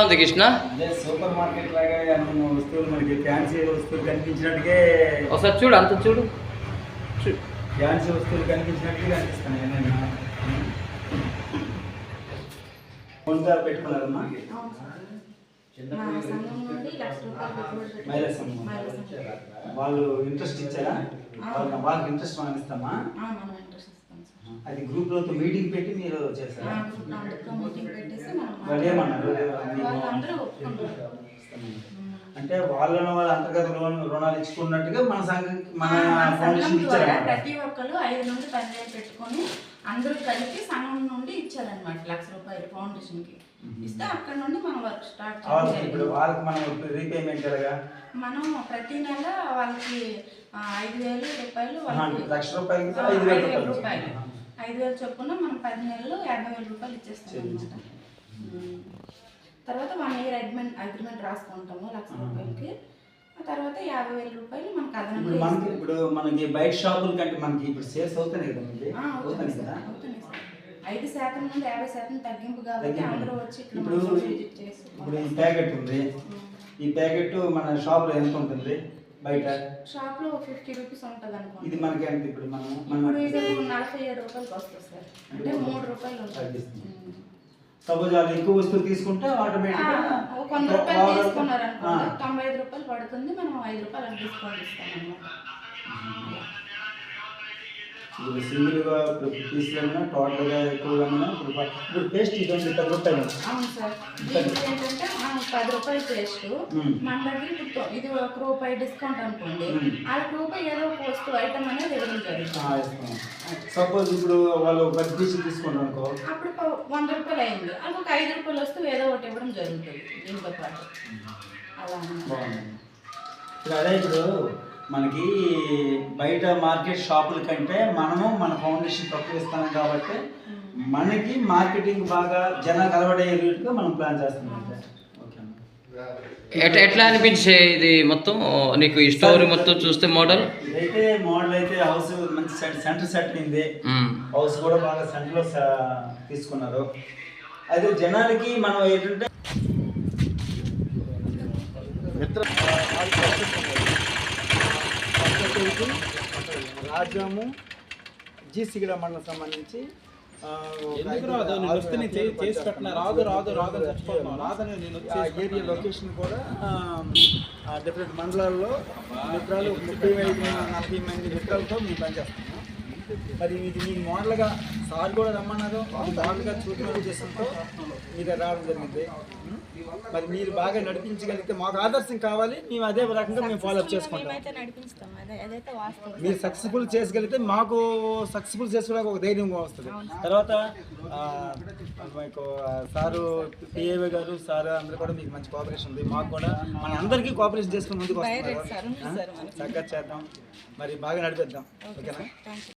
ఉంది కృష్ణ అదే super market లాగా అన్ని వస్తువులు మనకి ఫ్యాన్సీ వస్తువులు కనిపించినట్టుగా ఒకసారి చూడు, అంత చూడు, ఫ్యాన్సీ వస్తువులు కనిపించినట్టుగా కనిపిస్తున్నాయి ఏమైనా ఫోన్ ద్వారా పెట్టుకున్నారమ్మా మహిళా సంఘం వాళ్ళు ఇంట్రెస్ట్ ఇచ్చారా? వాళ్ళకి ఇంట్రెస్ట్ మనం ఇస్తామా? అది గ్రూప్ లో మీటింగ్ పెట్టి మీరు చేస్తారా? వాళ్ళు ఏమన్నారు? అంటే వాళ్ళ అంతర్గత రుణాలు ఇచ్చుకున్నట్టుగా మన సంఘం మన ఫౌండేషన్ ఇచ్చారు. ప్రతి ఒక్కరు 5 నుండి 10,000 పెట్టుకొని అందరూ కలిపి సంఘం నుండి ఇచ్చారనమాట. ₹1,00,000 ఫౌండేషన్ కి ఇస్తే అక్కడ నుండి మనం వర్క్ స్టార్ట్ చేయాలి. ఇప్పుడు వాళ్ళకి మనం రీపేమెంట్ ఎలాగా? మనం ప్రతి నెల వాళ్ళకి ₹5,000 ₹1,00,000 5,000 చొప్పున మనం 10 నెలలు ₹50,000 ఇచ్చేస్తాం అనమాట. తర్వాత 1 year అగ్రిమెంట్ రాసుకుంటాము ₹1,00,000కి. ఆ తర్వాత ₹50,000 మనకు అదనంగా. ఇప్పుడు మనకి బయట షాపుల కంటే మనకి ఇప్పుడు సేల్స్ అవుతున్నాయి కదా? అవుతుంది కదా? 5% నుండి 50% తగ్గింపు కాబట్టి అందరూ వచ్చి ఇప్పుడు ఈ ప్యాకెట్ ఉంది, ఈ ప్యాకెట్ మన షాప్ లో ఎంత ఉంటుంది? బయట షాప్ లో ₹50 ఉంటుంది అనుకోండి. ఇది మనకి ఎంత? ఇప్పుడు ఇది ₹47 వస్తుంది సార్, అంటే ₹3 ఉంటుంది. సపోజ్ అది ఎక్కువ వస్తువులు తీసుకుంటే ఆటోమేటిక్గా ₹100 తీసుకున్నారు అనుకోండి, ₹95 పడుతుంది. మనం ₹5 డిస్కౌంట్ ఇస్తాం అన్నమాట. ఇప్పుడు సింగిల్గా పీస్లో టోటల్గా ఎక్కువగా ఇప్పుడు పేస్ట్ ఇది ఉంది ₹10. అవును సార్, ఏంటంటే ₹10 పేస్ట్ మన దగ్గర ఇప్పుడు ఇది ₹1 డిస్కౌంట్ అనుకోండి, ₹1 ఏదో ఒక వస్తువు ఐటమ్ అనేది ఇవ్వడం జరుగుతుంది. సపోజ్ ఇప్పుడు వాళ్ళు 10 పీసులు తీసుకుంటారు అనుకో, అప్పుడు ₹100 అయింది, అది ఒక ₹5 వస్తువు ఏదో ఒకటి ఇవ్వడం జరుగుతుంది దీంతో పాటు. అలా ఇప్పుడు అదే ఇప్పుడు మనకి బయట మార్కెట్ షాపుల కంటే మనము మన ఫౌండేషన్ తక్కువ ఇస్తాం కాబట్టి మనకి మార్కెటింగ్ బాగా జనాలు అలవాటు అయ్యేట్టుగా మనం ప్లాన్ చేస్తున్నాం. ఎట్లా అనిపించే ఇది మొత్తం నీకు ఈ స్టోరీ మొత్తం చూస్తే మోడల్ అయితే హౌస్ మంచి సెంటర్ సెట్ అయింది. హౌస్ కూడా బాగా సెంటర్ లో తీసుకున్నారు. అయితే జనాలకి మనం ఏంటంటే రాజ్యము జీసిగడ మండలం సంబంధించి ఏరియా లొకేషన్ కూడా డిఫరెంట్ మండలాల్లో మిత్రాలు 35-40 మంది మిత్రాలతో మేము పనిచేస్తున్నాము. మరి ఇది మీ మోడల్గా సార్ కూడా రమ్మన్నారు, మోడల్గా చూపించే ఉద్దేశంతో మీ దగ్గర రావడం జరిగింది. మరి మీరు బాగా నడిపించగలిగితే మాకు ఆదర్శం కావాలి, మేము అదే రకంగా మేము ఫాలోఅప్ చేసుకుంటాం. మీరు సక్సెస్ఫుల్ చేసుకెళ్తే మాకు సక్సెస్ఫుల్ చేసుకోవడానికి ఒక ధైర్యం వస్తుంది. తర్వాత మీకు సారు పిఏవి గారు సార్ అందరూ కూడా మీకు మంచి కోఆపరేషన్ ఉంది. మాకు కూడా మన అందరికీ కోఆపరేషన్ చేసుకుని ముందుకు వస్తున్నారు. చక్కగా చేద్దాం, మరి బాగా నడిపిద్దాం. ఓకేనా?